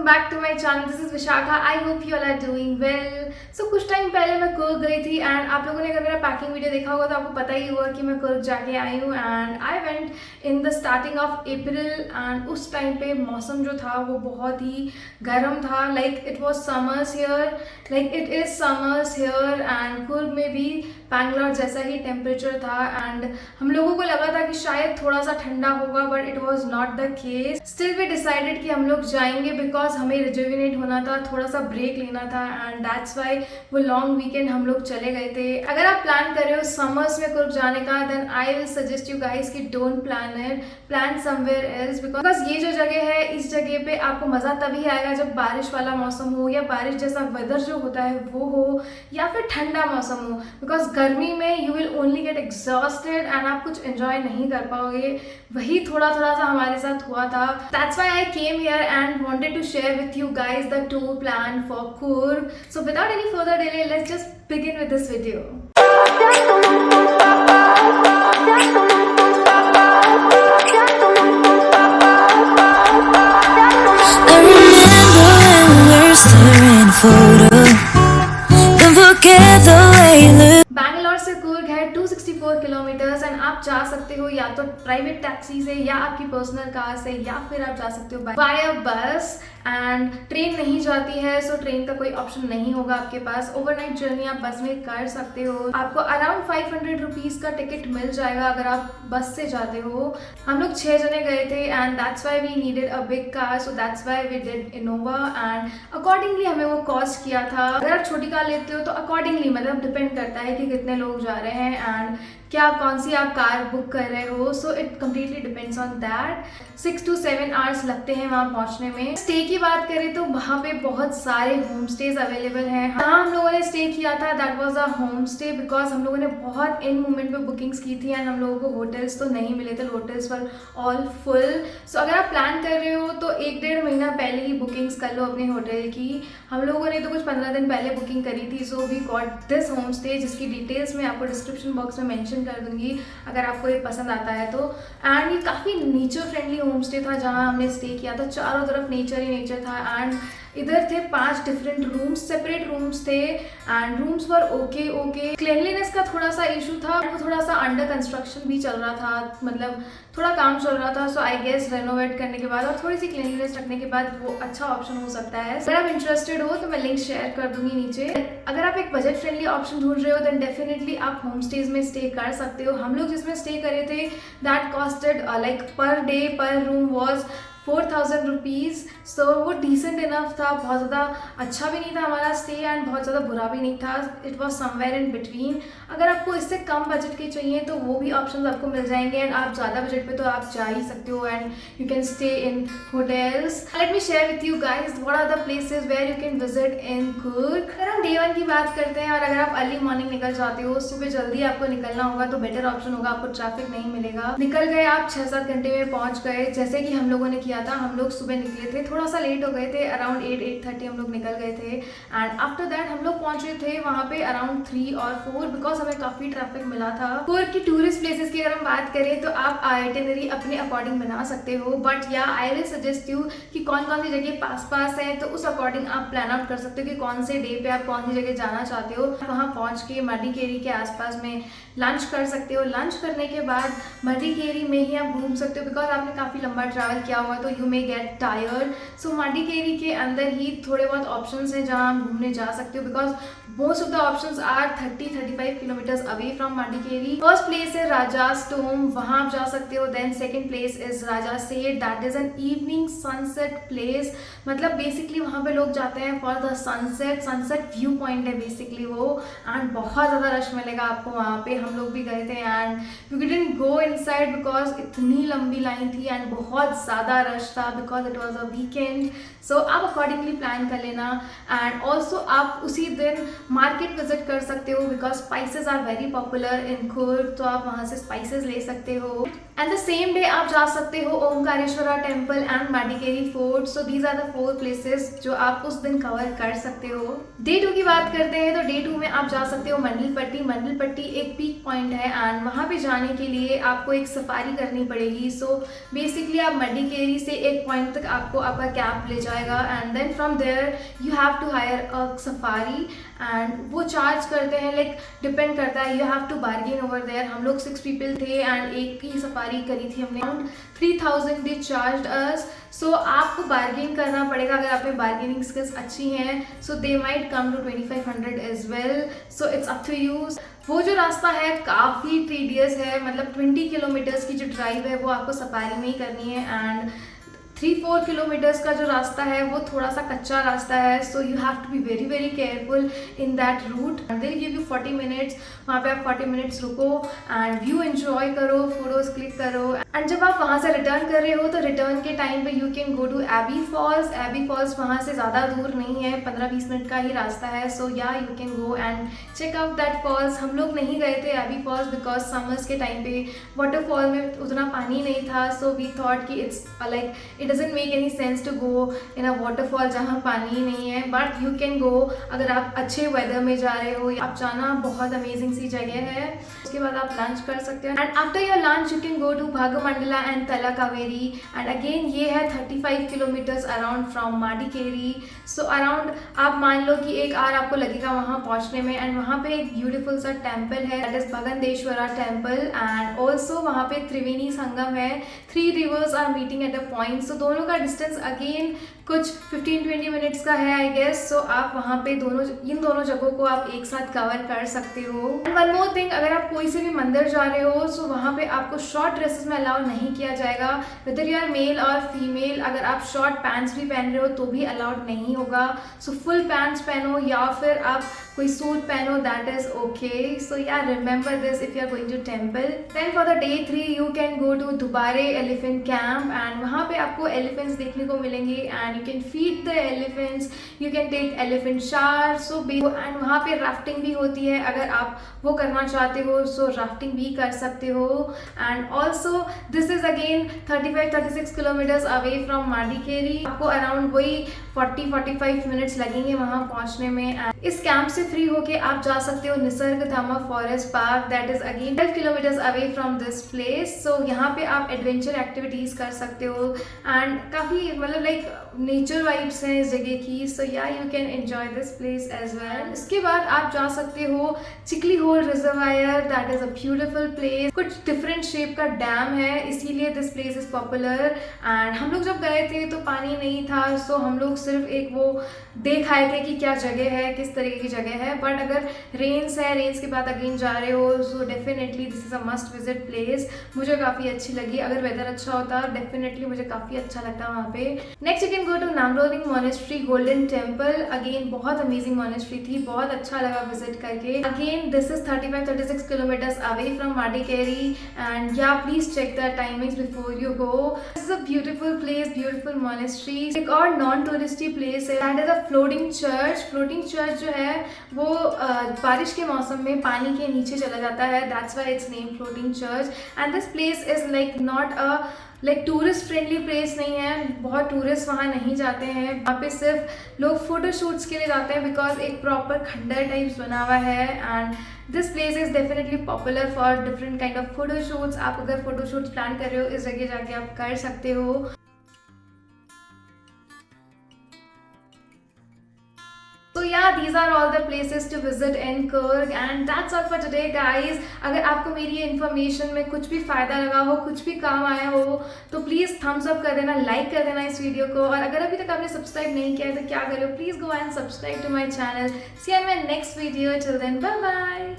Back to my channel. This is Vishakha. I hope you all are doing well. So कुछ time पहले मैं कुर्ग गई थी एंड आप लोगों ने अगर मेरा पैकिंग वीडियो देखा होगा तो आपको पता ही होगा कि मैं कुर्ग जाके आई हूँ and I went in the starting of April and उस टाइम पे मौसम जो था वो बहुत ही गर्म था। Like it was summers here, like it is summers here and Coorg में भी बैंगलोर जैसा ही टेम्परेचर था एंड हम लोगों को लगा था कि शायद थोड़ा सा ठंडा होगा but it was not the case. Still we decided कि हम लोग जाएंगे बिकॉज हमें रिजुविनेट होना था, थोड़ा सा ब्रेक लेना था एंड दैट्स वाई वो लॉन्ग वीकेंड हम लोग चले गए थे। अगर आप प्लान कर रहे हो समर्स में कुर्ग जाने का then I will suggest you guys कि don't plan it, plan somewhere else because ये जो जगह है इस जगह पे आपको मजा तभी आएगा जब बारिश वाला मौसम हो या बारिश जैसा वेदर जो होता है वो हो या फिर ठंडा मौसम हो। बिकॉज गर्मी में you will only get exhausted and आप कुछ एंजॉय नहीं कर पाओगे। वही थोड़ा थोड़ा सा हमारे साथ हुआ था। That's why I came here and wanted to share with you guys the tour plan for Coorg. So without any further delay let's just begin with this video. Bangalore से कुर्ग है 264 किलोमीटर्स एंड आप जा सकते हो या तो प्राइवेट टैक्सी से या आपकी पर्सनल कार से या फिर आप जा सकते हो बाय बस एंड ट्रेन नहीं जाती है सो ट्रेन का कोई ऑप्शन नहीं होगा आपके पास। ओवरनाइट जर्नी आप बस में कर सकते हो। आपको अराउंड 500 रुपीज का टिकट मिल जाएगा अगर आप बस से जाते हो। हम लोग 6 जने गए थे and that's why we needed a big car so that's why we did Innova and accordingly हमें वो कॉस्ट किया था। अगर आप छोटी कार लेते हो तो अकॉर्डिंगली मतलब डिपेंड करता है कि कितने लोग जा रहे हैं एंड क्या कौन सी आप कार बुक कर रहे हो। So it completely depends on that. 6 to 7 hours लगते हैं वहाँ पहुँचने में। स्टे की बात करें तो वहाँ पे बहुत सारे होम स्टेज अवेलेबल हैं। जहाँ हम लोगों ने स्टे किया था that was a home stay because हम लोगों ने बहुत इन मोमेंट पे बुकिंग्स की थी एंड हम लोगों को होटल्स तो नहीं मिले थे, होटल्स वर ऑल फुल। सो अगर आप प्लान कर रहे हो तो 1-1.5 महीना पहले ही बुकिंग्स कर लो अपने होटल की। हम लोगों ने तो कुछ 15 दिन पहले बुकिंग करी थी। So we got this home stay जिसकी डिटेल्स मैं आपको डिस्क्रिप्शन बॉक्स में मेंशन कर दूंगी अगर आपको ये पसंद आता है तो। एंड ये काफ़ी नेचर फ्रेंडली होम स्टे था जहाँ हमने स्टे किया था। चारों तरफ नेचर ही नेचर था एंड इधर थे 5 डिफरेंट रूम्स, सेपरेट रूम्स थे and rooms were okay. Cleanliness का थोड़ा सा इशू था, वो थोड़ा सा अंडर कंस्ट्रक्शन भी चल रहा था, मतलब थोड़ा काम चल रहा था। सो आई गेस रेनोवेट करने के बाद और थोड़ी सी क्लीनलीनेस रखने के बाद वो अच्छा ऑप्शन हो सकता है। अगर आप इंटरेस्टेड हो तो मैं लिंक शेयर कर दूंगी नीचे। अगर आप एक बजट फ्रेंडली ऑप्शन ढूंढ रहे हो देन डेफिनेटली आप होम स्टेज में स्टे कर सकते हो। हम लोग जिसमें स्टे करे थे that costed like per day पर रूम वॉज 4000 रुपीज़। सो वो डिसेंट इनफ था, बहुत ज़्यादा अच्छा भी नहीं था हमारा स्टे एंड बहुत ज़्यादा बुरा भी नहीं था। It was somewhere in between. अगर आपको इससे कम बजट के चाहिए तो वो भी ऑप्शंस आपको मिल जाएंगे एंड आप ज़्यादा बजट पे तो आप जा ही सकते हो and you can stay in hotels. Let me share with you guys what are the places where you can visit in Coorg. अगर हम डे 1 की बात करते हैं और अगर आप अर्ली मॉर्निंग निकल जाते हो, सुबह जल्दी आपको निकलना होगा तो बेटर ऑप्शन होगा, आपको ट्रैफिक नहीं मिलेगा। निकल गए आप 6-7 घंटे में पहुँच गए जैसे कि हम लोगों ने किया था। हम लोग सुबह निकले थे, थोड़ा सा लेट हो गए थे, अराउंड 8-8:30 हम लोग निकल गए थे एंड आफ्टर दैट हम लोग पहुंचे थे वहाँ पे अराउंड 3 और 4 बिकॉज हमें काफी ट्रैफिक मिला था। कुर्ग की टूरिस्ट प्लेसेस की अगर हम बात करें तो आप आइटिनरी अपने अकॉर्डिंग बना सकते हो बट या आई विल सजेस्ट यू कि कौन कौन सी जगह पास है तो उस अकॉर्डिंग आप प्लान आउट कर सकते हो कि कौन से डे पे आप कौन सी जगह जाना चाहते हो। वहाँ पहुँच के मडिकेरी के आसपास में लंच कर सकते हो। लंच करने के बाद मडिकेरी में ही आप घूम सकते हो बिकॉज आपने काफ़ी लंबा ट्रैवल किया हुआ तो यू मे गेट टायर्ड। सो मडिकेरी के अंदर ही थोड़े बहुत ऑप्शंस हैं जहाँ आप घूमने जा सकते हो because most of the options are 30-35 kilometres away from Madikeri. First place है राजास टोम, वहाँ आप जा सकते हो। Then second place is Raja seat, that is an evening sunset place. मतलब बेसिकली वहाँ पे लोग जाते हैं for the sunset view point है बेसिकली वो एंड बहुत ज़्यादा रश मिलेगा आपको वहाँ पे। हम लोग भी गए थे and we didn't go inside because इतनी लंबी लाइन थी एंड बहुत ज़्यादा रश था because it was a weekend. So आप अकॉर्डिंगली प्लान कर लेना एंड ऑल्सो आप उसी दिन मार्केट विजिट कर सकते हो because spices are very popular in Coorg तो आप वहाँ से स्पाइसेस ले सकते हो। एंड द सेम डे आप जा सकते हो Omkareshwara temple and Madikeri fort. So these are the 4 places जो आप उस दिन कवर कर सकते हो। डे 2 की बात करते हैं तो डे 2 में आप जा सकते हो मंडलपट्टी। मंडलपट्टी एक पीक पॉइंट है एंड वहाँ पे जाने के लिए आपको एक सफारी करनी पड़ेगी। सो बेसिकली आप मडिकेरी से एक पॉइंट तक आपको आपका कैब ले जाएगा and then from there you have to hire a safari and वो चार्ज करते हैं, लाइक डिपेंड करता है, you have to bargain over there. हम लोग 6 पीपल थे एंड एक ही सफारी करी थी हमने। अराउंड 3000 दे चार्ज अस। सो आपको बार्गेन करना पड़ेगा अगर आप में बार्गेनिंग स्किल्स अच्छी हैं। So they might come to 2500 as well. So it's up to you. वो जो रास्ता है काफ़ी टीडियस है, मतलब 20 किलोमीटर्स की जो ड्राइव है वो आपको सफारी में ही करनी है एंड 3-4 किलोमीटर्स का जो रास्ता है वो थोड़ा सा कच्चा रास्ता है। So you have to be very very careful in that route. They give you 40 minutes. वहाँ पे आप 40 मिनट्स रुको एंड व्यू एंजॉय करो, फोटोज क्लिक करो एंड जब आप वहाँ से रिटर्न कर रहे हो तो रिटर्न के टाइम पे you can go to Abbey falls. Abbey falls वहाँ से ज़्यादा दूर नहीं है, 15-20 मिनट का ही रास्ता है। So yeah you can go and check out that falls. हम लोग नहीं गए थे एबी फॉल्स बिकॉज समर्स के टाइम पे वाटरफॉल में उतना पानी नहीं था। सो वी थॉट कि it's like it doesn't make any sense to go in a waterfall जहाँ पानी नहीं है, बट यू कैन गो अगर आप अच्छे वेदर में जा रहे हो। आप जाना, बहुत अमेजिंग सी जगह है। उसके बाद आप लंच कर सकते हो and after your lunch you can go to Bhagamandala and Talakaveri and again ये है 35 kilometres around from Madikeri. So around आप मान लो कि 1 आवर आपको लगेगा वहाँ पहुँचने में एंड वहाँ पे एक ब्यूटीफुल सा टेम्पल है, that is Bhagandeshwara temple and also वहाँ पे त्रिवेणी संगम है। 3 rivers are meeting at a point. So दोनों का डिस्टेंस अगेन कुछ 15-20 मिनट्स का है आई गेस। सो आप वहाँ पे इन दोनों जगहों को आप एक साथ कवर कर सकते हो। एंड वन मोर थिंग, अगर आप कोई से भी मंदिर जा रहे हो सो वहाँ पे आपको शॉर्ट ड्रेसेस में अलाउ नहीं किया जाएगा, वेदर यू आर मेल और फीमेल। अगर आप शॉर्ट पैंट्स भी पहन रहे हो तो भी अलाउड नहीं होगा। सो फुल पैंट्स पहनो या फिर आप कोई सूट पहनो, that is okay. So yeah remember this if you are going to temple. Then for the day 3 you can go to Dubare elephant camp and वहाँ पे आपको एलिफेंट्स देखने को मिलेंगे and you can feed the elephants, you can take elephant shower. So and वहाँ पे rafting भी होती है, अगर आप वो करना चाहते हो सो राफ्टिंग भी कर सकते हो। And also this is again 35-36 kilometres away from Madikeri. आपको अराउंड वही 40-45 मिनट्स लगेंगे वहाँ पहुँचने में। एंड इस कैंप से फ्री होके आप जा सकते हो Nisargadhama forest park, that is again 12 kilometres away from this place. So यहाँ पे आप एडवेंचर एक्टिविटीज कर सकते हो एंड काफ़ी मतलब लाइक नेचर वाइब्स हैं इस जगह की। So yeah you can enjoy this place as well. इसके बाद आप जा सकते हो Chiklihole reservoir, that is a beautiful place. कुछ डिफरेंट शेप का डैम है इसीलिए this place is popular. And हम लोग जब गए थे तो पानी नहीं था, सो हम लोग सिर्फ एक वो देख आए थे कि क्या जगह है, किस तरीके की जगह है। बट अगर रेन्स है, रेन्स के बाद अगेन जा रहे हो so definitely this is a must visit place. मुझे काफ़ी अच्छी लगी, अगर वेदर अच्छा होता डेफिनेटली मुझे काफ़ी अच्छा लगता वहाँ पे। Next you can go to Namdroling monastery golden temple. Again बहुत अमेजिंग मोनेस्ट्री थी, बहुत अच्छा लगा विजिट करके। Again this is 35-36 kilometres away from Madikeri and yeah please check the timings before you go. This is a beautiful place, beautiful monastery. एक और non touristy place है, that is a floating church. Floating church जो है वो बारिश के मौसम में पानी के नीचे चला जाता है, that's why it's name floating church. And this place is like not a like tourist friendly place नहीं है, बहुत टूरिस्ट वहाँ नहीं जाते हैं। वहाँ पे सिर्फ लोग फोटोशूट्स के लिए जाते हैं बिकॉज एक प्रॉपर खंडर टाइप्स बना हुआ है and this place is definitely popular for different kind of photoshoots. आप अगर फोटोशूट्स प्लान कर रहे हो इस जगह जाके आप कर सकते हो। So yeah, these are all the places to visit in Coorg and that's all for today guys. अगर आपको मेरी ये इन्फॉर्मेशन में कुछ भी फ़ायदा लगा हो, कुछ भी काम आया हो तो प्लीज़ थम्स अप कर देना, लाइक कर देना इस वीडियो को। और अगर अभी तक आपने सब्सक्राइब नहीं किया है तो क्या करो, please go and subscribe to my channel. See you in my next video, till then bye bye.